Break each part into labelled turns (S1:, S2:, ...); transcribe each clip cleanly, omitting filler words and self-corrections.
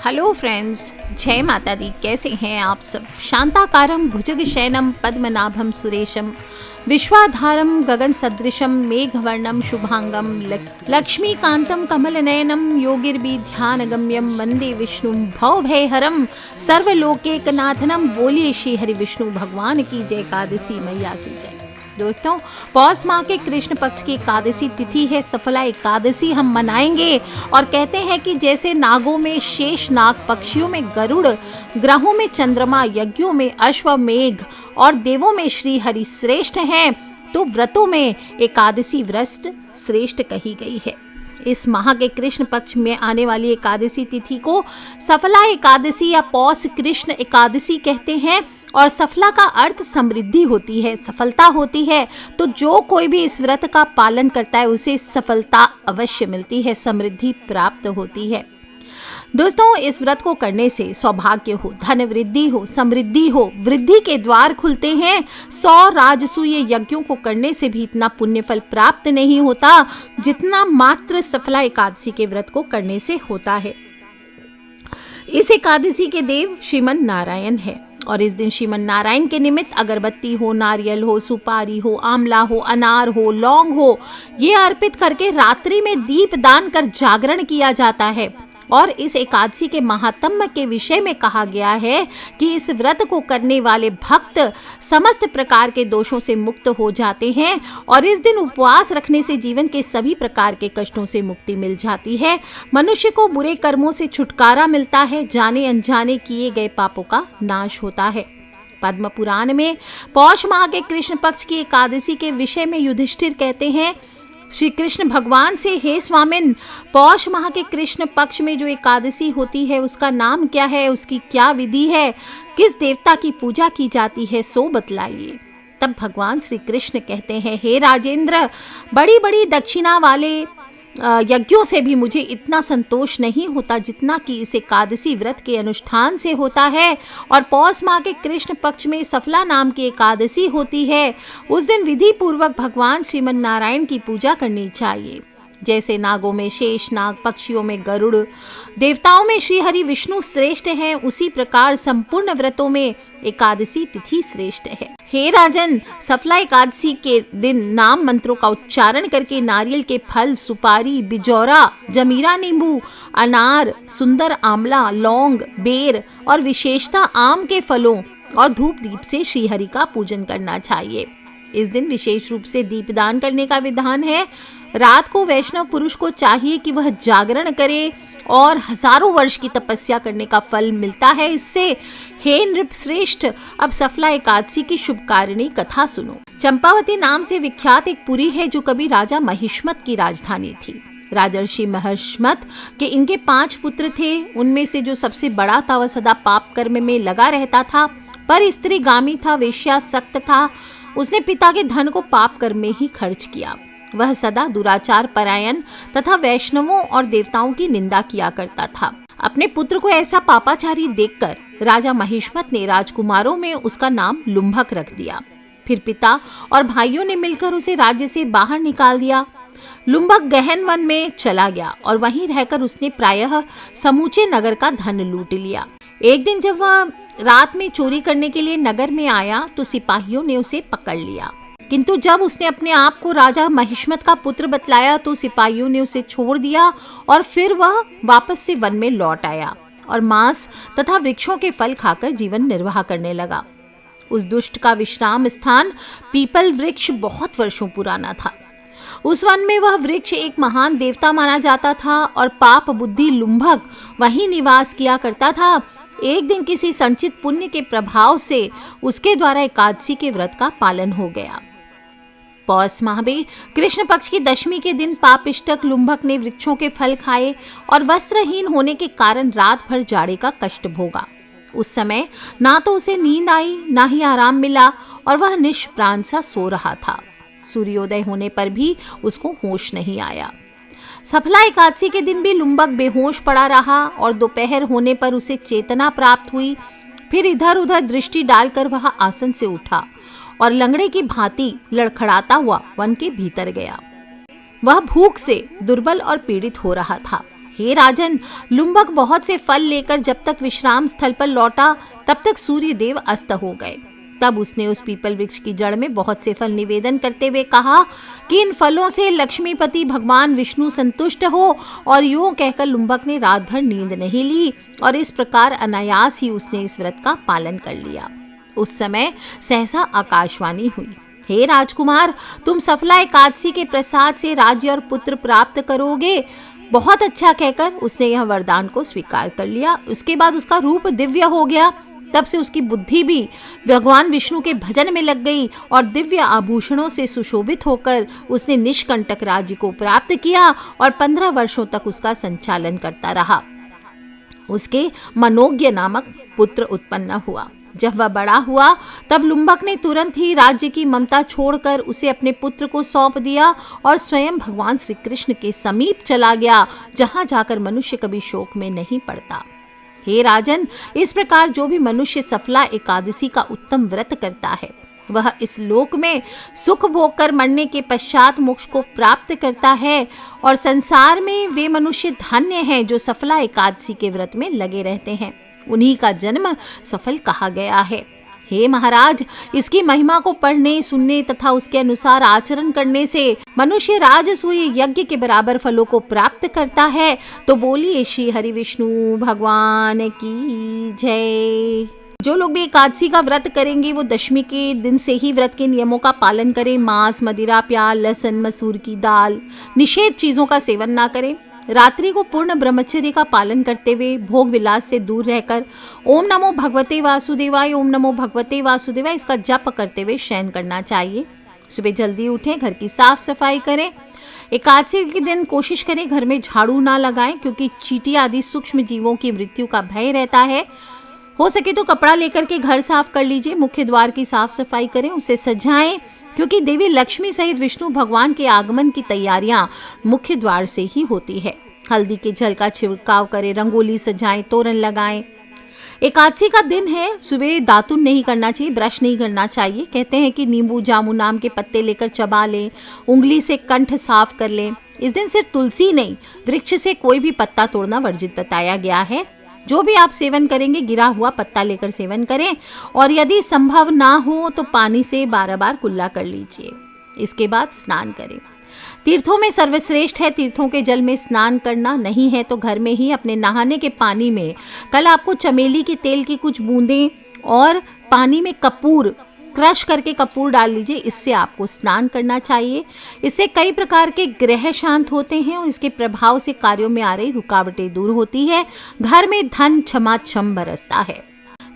S1: Hello friends, जय माता दी। कैसे हैं आप सब? शांताकारं भुजगशयनं पद्मनाभं सुरेशं विश्वाधारं गगन सदृशं मेघवर्णं शुभांगं लक्ष्मीकांतं कमलनयनं योगिर्विध्यानगम्यं वंदे विष्णुं भवभयहरं सर्वलोकैकनाथनं। बोलिए श्री हरि विष्णु भगवान की जय। एकादशी मैया की जय। दोस्तों, पौष माह के कृष्ण पक्ष की एकादशी तिथि है सफला एकादशी। हम मनाएंगे और कहते हैं कि जैसे नागों में शेष नाग, पक्षियों में गरुड़, ग्रहों में चंद्रमा, यज्ञों में अश्वमेघ और देवों में श्री हरि श्रेष्ठ हैं, तो व्रतों में एकादशी व्रत श्रेष्ठ कही गई है। इस माह के कृष्ण पक्ष में आने वाली एकादशी तिथि को सफला एकादशी या पौष कृष्ण एकादशी कहते हैं। और सफला का अर्थ समृद्धि होती है, सफलता होती है। तो जो कोई भी इस व्रत का पालन करता है उसे सफलता अवश्य मिलती है, समृद्धि प्राप्त होती है। दोस्तों, इस व्रत को करने से सौभाग्य हो, धन वृद्धि हो, समृद्धि हो, वृद्धि के द्वार खुलते हैं। 100 राजसूय यज्ञों को करने से भी इतना पुण्य फल प्राप्त नहीं होता जितना मात्र सफला एकादशी के व्रत को करने से होता है। इस एकादशी के देव श्रीमन नारायण है और इस दिन श्रीमन नारायण के निमित्त अगरबत्ती हो, नारियल हो, सुपारी हो, आंवला हो, अनार हो, लौंग हो, ये अर्पित करके रात्रि में दीप दान कर जागरण किया जाता है। और इस एकादशी के महात्म्य के विषय में कहा गया है कि इस व्रत को करने वाले भक्त समस्त प्रकार के दोषों से मुक्त हो जाते हैं और इस दिन उपवास रखने से जीवन के सभी प्रकार के कष्टों से मुक्ति मिल जाती है। मनुष्य को बुरे कर्मों से छुटकारा मिलता है, जाने अनजाने किए गए पापों का नाश होता है। पद्म पुराण में पौष माह के कृष्ण पक्ष की एकादशी के विषय में युधिष्ठिर कहते हैं, श्री कृष्ण भगवान से, हे स्वामिन, पौष माह के कृष्ण पक्ष में जो एकादशी होती है उसका नाम क्या है, उसकी क्या विधि है, किस देवता की पूजा की जाती है, सो बतलाइए। तब भगवान श्री कृष्ण कहते हैं, हे राजेंद्र, बड़ी बड़ी दक्षिणा वाले यज्ञों से भी मुझे इतना संतोष नहीं होता जितना कि इस एकादशी व्रत के अनुष्ठान से होता है। और पौष माह के कृष्ण पक्ष में सफला नाम की एकादशी होती है। उस दिन विधि पूर्वक भगवान श्रीमन नारायण की पूजा करनी चाहिए। जैसे नागों में शेष नाग, पक्षियों में गरुड़, देवताओं में श्री हरि विष्णु श्रेष्ठ हैं, उसी प्रकार संपूर्ण व्रतों में एकादशी तिथि श्रेष्ठ है। हे राजन, सफला एकादशी के दिन नाम मंत्रों का उच्चारण करके नारियल के फल, सुपारी, बिजौरा, जमीरा नींबू, अनार, सुंदर आंवला, लौंग, बेर और विशेषतः आम के फलों और धूप दीप से श्री हरि का पूजन करना चाहिए। इस दिन विशेष रूप से दीपदान करने का विधान है। रात को वैष्णव पुरुष को चाहिए कि वह जागरण करे और हजारों वर्ष की तपस्या करने का फल मिलता है इससे। हे नृप श्रेष्ठ, अब सफला एकादशी की शुभकारिणी कथा सुनो। चंपावती नाम से विख्यात एक पुरी है जो कभी राजा महिष्मत की राजधानी थी। राजर्षि महिष्मत के इनके 5 पुत्र थे। उनमें से जो सबसे बड़ा था वह सदा पाप कर्म में लगा रहता था, पर स्त्रीगामी था, वेश्यासक्त था। उसने पिता के धन को पाप कर्म में ही खर्च किया। वह सदा दुराचार परायण तथा वैष्णवों और देवताओं की निंदा किया करता था। अपने पुत्र को ऐसा पापाचारी देखकर राजा महिष्मत ने राजकुमारों में उसका नाम लुम्भक रख दिया। फिर पिता और भाइयों ने मिलकर उसे राज्य से बाहर निकाल दिया। लुम्भक गहन वन में चला गया और वहीं रहकर उसने प्रायः समूचे नगर का धन लूट लिया। एक दिन जब वह रात में चोरी करने के लिए नगर में आया तो सिपाहियों ने उसे पकड़ लिया, किंतु जब उसने अपने आप को राजा महिष्मत का पुत्र बतलाया तो सिपाहियों ने उसे छोड़ दिया और फिर वह वापस से वन में लौट आया और मांस तथा वृक्षों के फल खाकर जीवन निर्वाह करने लगा। उस दुष्ट का विश्राम स्थान पीपल वृक्ष बहुत वर्षों पुराना था। उस वन में वह वृक्ष एक महान देवता माना जाता था और पाप बुद्धि लुम्भक वहीं निवास किया करता था। एक दिन किसी संचित पुण्य के प्रभाव से उसके द्वारा एकादशी के व्रत का पालन हो गया। पौष माह में कृष्ण पक्ष की दशमी के दिन पापिष्टक लुम्भक ने वृक्षों के फल खाए और वस्त्रहीन होने के कारण रात भर जाड़े का कष्ट भोगा। उस समय ना तो उसे नींद आई, ना ही आराम मिला और वह निष्प्राण सा सो रहा था। सूर्योदय होने पर भी उसको होश नहीं आया। सफला एकादशी के दिन भी लुम्भक बेहोश पड़ा रहा और दोपहर होने पर उसे चेतना प्राप्त हुई। फिर इधर उधर दृष्टि डालकर वह आसन से उठा और लंगड़े की भांति लड़खड़ाता हुआ वन के भीतर गया। वह भूख से दुर्बल और पीड़ित हो रहा था। हे राजन, लुम्बक बहुत से फल लेकर जब तक विश्राम स्थल पर लौटा तब तक सूर्य देव अस्त हो गए। तब उसने उस पीपल वृक्ष की जड़ में बहुत से फल निवेदन करते हुए कहा कि इन फलों से लक्ष्मीपति भगवान विष्णु संतुष्ट हो। और यूं कहकर लुम्बक ने रात भर नींद नहीं ली और इस प्रकार अनायास ही उसने इस व्रत का पालन कर लिया। उस समय सहसा आकाशवाणी हुई, हे राजकुमार, तुम सफला एकादशी के प्रसाद से राज्य और पुत्र प्राप्त करोगे। बहुत अच्छा कहकर उसने यह वरदान को स्वीकार कर लिया। उसके बाद उसका रूप दिव्य हो गया। तब से उसकी बुद्धि भी भगवान विष्णु के भजन में लग गई और दिव्य आभूषणों से सुशोभित होकर उसने निष्कंटक राज्य को प्राप्त किया और 15 वर्षों तक उसका संचालन करता रहा। उसके मनोज्ञ नामक पुत्र उत्पन्न हुआ। जब वह बड़ा हुआ तब लुम्बक ने तुरंत ही राज्य की ममता छोड़कर उसे अपने पुत्र को सौंप दिया और स्वयं भगवान श्री कृष्ण के समीप चला गया, जहां जाकर मनुष्य कभी शोक में नहीं पड़ता। हे राजन, इस प्रकार जो भी मनुष्य सफला एकादशी का उत्तम व्रत करता है वह इस लोक में सुख भोग कर मरने के पश्चात मोक्ष को प्राप्त करता है। और संसार में वे मनुष्य धन्य हैं जो सफला एकादशी के व्रत में लगे रहते हैं, उन्हीं का जन्म सफल कहा गया है। हे महाराज, इसकी महिमा को पढ़ने, सुनने तथा उसके अनुसार आचरण करने से मनुष्य राजसूय यज्ञ के बराबर फलों को प्राप्त करता है। तो बोलिए श्री हरि विष्णु भगवान की जय। जो लोग भी एकादशी का व्रत करेंगे वो दशमी के दिन से ही व्रत के नियमों का पालन करें। मांस, मदिरा, प्याज, लहसुन, मसूर की दाल, निषेध चीजों का सेवन ना करें। रात्रि को पूर्ण ब्रह्मचर्य का पालन करते हुए भोग विलास से दूर रहकर ओम नमो भगवते वासुदेवाय, ओम नमो भगवते वासुदेवाय इसका जप करते हुए शयन करना चाहिए। सुबह जल्दी उठें, घर की साफ सफाई करें। एकादशी के दिन कोशिश करें घर में झाड़ू ना लगाएं, क्योंकि चींटी आदि सूक्ष्म जीवों की मृत्यु का भय रहता है। हो सके तो कपड़ा लेकर के घर साफ कर लीजिए। मुख्य द्वार की साफ सफाई करें, उसे सजाएं, क्योंकि देवी लक्ष्मी सहित विष्णु भगवान के आगमन की तैयारियां मुख्य द्वार से ही होती है। हल्दी के जल का छिड़काव करें, रंगोली सजाएं, तोरण लगाएं। एकादशी का दिन है, सुबह दातुन नहीं करना चाहिए, ब्रश नहीं करना चाहिए। कहते हैं कि नींबू जामुन आम के पत्ते लेकर चबा लें, उंगली से कंठ साफ कर लें। इस दिन सिर्फ तुलसी नहीं, वृक्ष से कोई भी पत्ता तोड़ना वर्जित बताया गया है। जो भी आप सेवन करेंगे गिरा हुआ पत्ता लेकर सेवन करें और यदि संभव ना हो तो पानी से 12 बार कुल्ला कर लीजिए। इसके बाद स्नान करें। तीर्थों में सर्वश्रेष्ठ है तीर्थों के जल में स्नान करना। नहीं है तो घर में ही अपने नहाने के पानी में कल आपको चमेली के तेल की कुछ बूंदें और पानी में कपूर क्रश करके कपूर डाल लीजिए, इससे आपको स्नान करना चाहिए। इससे कई प्रकार के ग्रह शांत होते हैं और इसके प्रभाव से कार्यों में आ रही रुकावटें दूर होती है। घर में धन छमाछम बरसता है।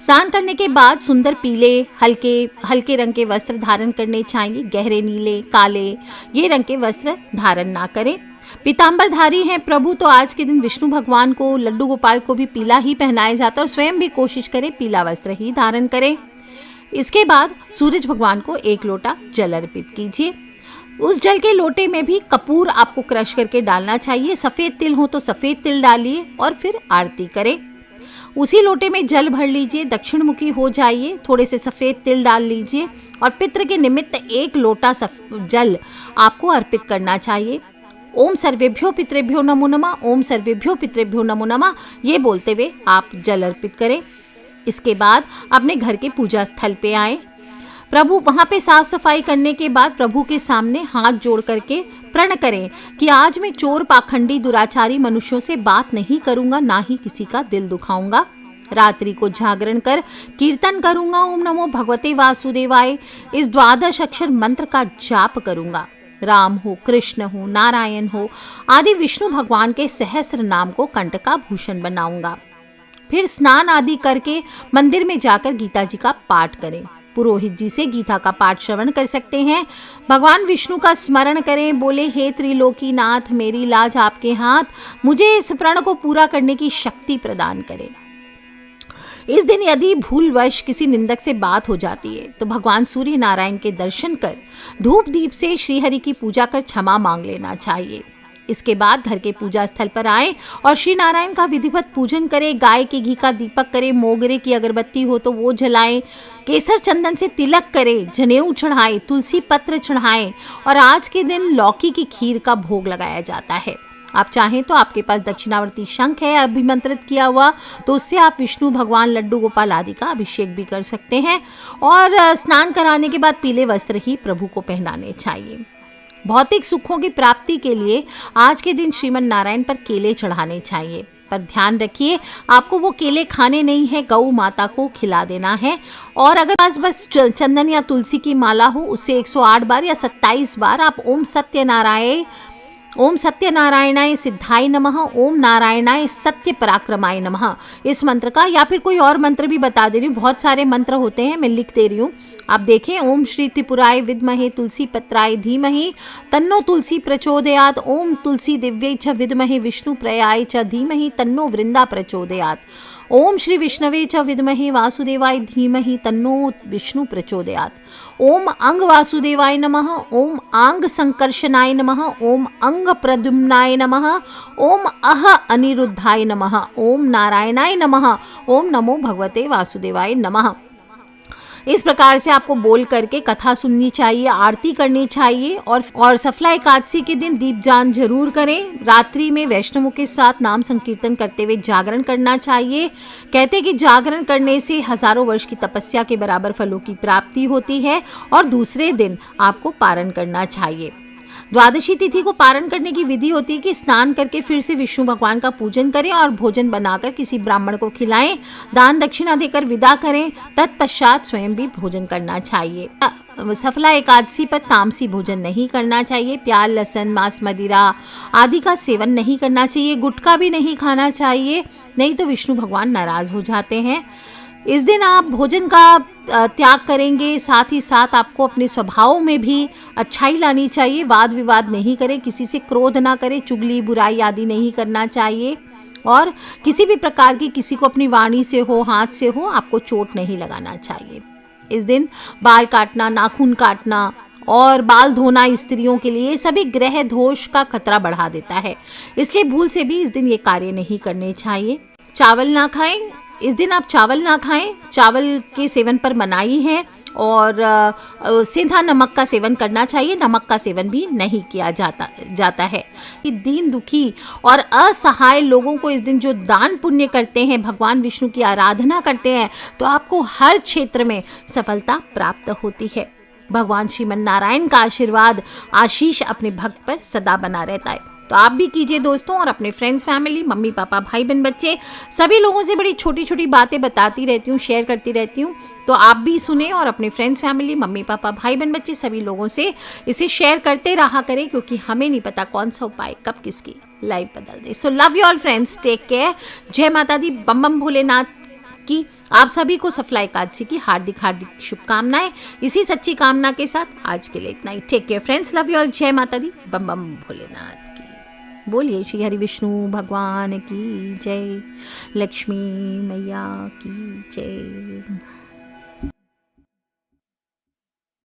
S1: स्नान करने के बाद सुंदर पीले हल्के रंग के वस्त्र धारण करने चाहिए। गहरे नीले, काले ये रंग के वस्त्र धारण ना करें। पीताम्बरधारी हैं प्रभु तो आज के दिन विष्णु भगवान को, लड्डू गोपाल को भी पीला ही पहनाया जाता है और स्वयं भी कोशिश करें पीला वस्त्र ही धारण करें। इसके बाद सूरज भगवान को 1 लोटा जल अर्पित कीजिए। उस जल के लोटे में भी कपूर आपको क्रश करके डालना चाहिए। सफ़ेद तिल हो तो सफ़ेद तिल डालिए और फिर आरती करें। उसी लोटे में जल भर लीजिए, दक्षिण मुखी हो जाइए, थोड़े से सफ़ेद तिल डाल लीजिए और पितृ के निमित्त 1 लोटा जल आपको अर्पित करना चाहिए। ओम सर्वेभ्यो पितृभ्यो नमो नमः, ओम सर्वेभ्यो पितृभ्यो नमो नमः ये बोलते हुए आप जल अर्पित करें। इसके बाद अपने घर के पूजा स्थल पे आए। प्रभु वहां पे साफ सफाई करने के बाद प्रभु के सामने हाथ जोड़ करके प्रण करें कि आज मैं चोर, पाखंडी, दुराचारी मनुष्यों से बात नहीं करूंगा, ना ही किसी का दिल दुखाऊंगा। रात्रि को जागरण कर कीर्तन करूंगा। ओम नमो भगवते वासुदेवाय इस 12 अक्षर मंत्र का जाप करूंगा। राम हो, कृष्ण हो, नारायण हो आदि विष्णु भगवान के सहस्र नाम को कंठ का भूषण बनाऊंगा। फिर स्नान आदि करके मंदिर में जाकर गीता जी का पाठ करें। पुरोहित जी से गीता का पाठ श्रवण कर सकते हैं। भगवान विष्णु का स्मरण करें। बोले, हे त्रिलोकीनाथ मेरी लाज आपके हाथ, मुझे इस प्रण को पूरा करने की शक्ति प्रदान करें। इस दिन यदि भूलवश किसी निंदक से बात हो जाती है तो भगवान सूर्य नारायण के दर्शन कर धूप दीप से श्रीहरि की पूजा कर क्षमा मांग लेना चाहिए। इसके बाद घर के पूजा स्थल पर आएं और श्री नारायण का विधिवत पूजन करें। गाय के घी का दीपक करें, मोगरे की अगरबत्ती हो तो वो जलाएं, केसर चंदन से तिलक करें, जनेऊ चढ़ाएं, तुलसी पत्र चढ़ाएं और आज के दिन लौकी की खीर का भोग लगाया जाता है। आप चाहें तो आपके पास दक्षिणावर्ती शंख है अभिमंत्रित किया हुआ, तो उससे आप विष्णु भगवान, लड्डू गोपाल आदि का अभिषेक भी कर सकते हैं। और स्नान कराने के बाद पीले वस्त्र ही प्रभु को पहनाने चाहिए। भौतिक सुखों की प्राप्ति के लिए आज के दिन श्रीमन नारायण पर केले चढ़ाने चाहिए, पर ध्यान रखिए आपको वो केले खाने नहीं है, गौ माता को खिला देना है। और अगर पास बस चंदन या तुलसी की माला हो, उससे 108 बार या 27 बार आप ओम सत्यनारायणाय सिद्धाय नमः, ओम नारायणाय सत्य पराक्रमाय नमः, इस मंत्र का, या फिर कोई और मंत्र भी बता दे रही हूँ, बहुत सारे मंत्र होते हैं, मैं लिख दे रही हूँ, आप देखें। ओम श्री त्रिपुराय विद्महे तुलसी पत्राय धीमहि तन्नो तुलसी प्रचोदयात्, ओम तुलसी दिव्यै च विद्महे विष्णु प्रयाय च धीमहि तन्नो वृंदा प्रचोदयात्, ओम श्री विष्णवे च विद्महे वासुदेवाय धीमहि तन्नो विष्णु प्रचोदयात्, ओम अंग वासुदेवाय नमः, ओम आंग संकर्षणाय नमः, ओम अंग प्रद्युम्नाय नमः, ओम अह अनिरुद्धाय नमः, ओम नारायणाय नमः, ओम नमो भगवते वासुदेवाय नमः। इस प्रकार से आपको बोल करके कथा सुननी चाहिए, आरती करनी चाहिए। और सफला एकादशी के दिन दीपदान जरूर करें। रात्रि में वैष्णवों के साथ नाम संकीर्तन करते हुए जागरण करना चाहिए। कहते हैं कि जागरण करने से हजारों वर्ष की तपस्या के बराबर फलों की प्राप्ति होती है। और दूसरे दिन आपको पारण करना चाहिए। द्वादशी तिथि को पारण करने की विधि होती है कि स्नान करके फिर से विष्णु भगवान का पूजन करें और भोजन बनाकर किसी ब्राह्मण को खिलाएं, दान दक्षिणा देकर विदा करें, तत्पश्चात स्वयं भी भोजन करना चाहिए। सफला एकादशी पर तामसी भोजन नहीं करना चाहिए। प्याज, लहसुन, मांस, मदिरा आदि का सेवन नहीं करना चाहिए। गुटखा भी नहीं खाना चाहिए, नहीं तो विष्णु भगवान नाराज हो जाते हैं। इस दिन आप भोजन का त्याग करेंगे, साथ ही साथ आपको अपने स्वभाव में भी अच्छाई लानी चाहिए। वाद विवाद नहीं करें, किसी से क्रोध ना करें, चुगली बुराई आदि नहीं करना चाहिए। और किसी भी प्रकार की किसी को अपनी वाणी से हो, हाथ से हो, आपको चोट नहीं लगाना चाहिए। इस दिन बाल काटना, नाखून काटना और बाल धोना स्त्रियों के लिए सभी ग्रह दोष का खतरा बढ़ा देता है, इसलिए भूल से भी इस दिन ये कार्य नहीं करने चाहिए। चावल ना खाएं, इस दिन आप चावल ना खाएं। चावल के सेवन पर मनाही है। और सीधा नमक का सेवन करना चाहिए, नमक का सेवन भी नहीं किया जाता है। दीन दुखी और असहाय लोगों को इस दिन जो दान पुण्य करते हैं, भगवान विष्णु की आराधना करते हैं, तो आपको हर क्षेत्र में सफलता प्राप्त होती है। भगवान श्रीमन नारायण का आशीर्वाद, आशीष अपने भक्त पर सदा बना रहता है। तो आप भी कीजिए दोस्तों, और अपने फ्रेंड्स, फैमिली, मम्मी पापा, भाई बहन, बच्चे, सभी लोगों से बड़ी छोटी छोटी बातें बताती रहती हूँ, शेयर करती रहती हूँ। तो आप भी सुने और अपने फ्रेंड्स, फैमिली, मम्मी पापा, भाई बहन, बच्चे सभी लोगों से इसे शेयर करते रहा करें, क्योंकि हमें नहीं पता कौन सा उपाय कब किसकी लाइफ बदल दे। So love you all friends, take care. जय माता दी, बम बम भोलेनाथ की। आप सभी को सफला एकादशी की हार्दिक हार्दिक शुभकामनाएं। इसी सच्ची कामना के साथ आज के लिए इतना ही। Take care friends, love you all. जय माता दी, बम बम भोलेनाथ। बोलिए श्री हरि विष्णु भगवान की जय, लक्ष्मी मैया की जय।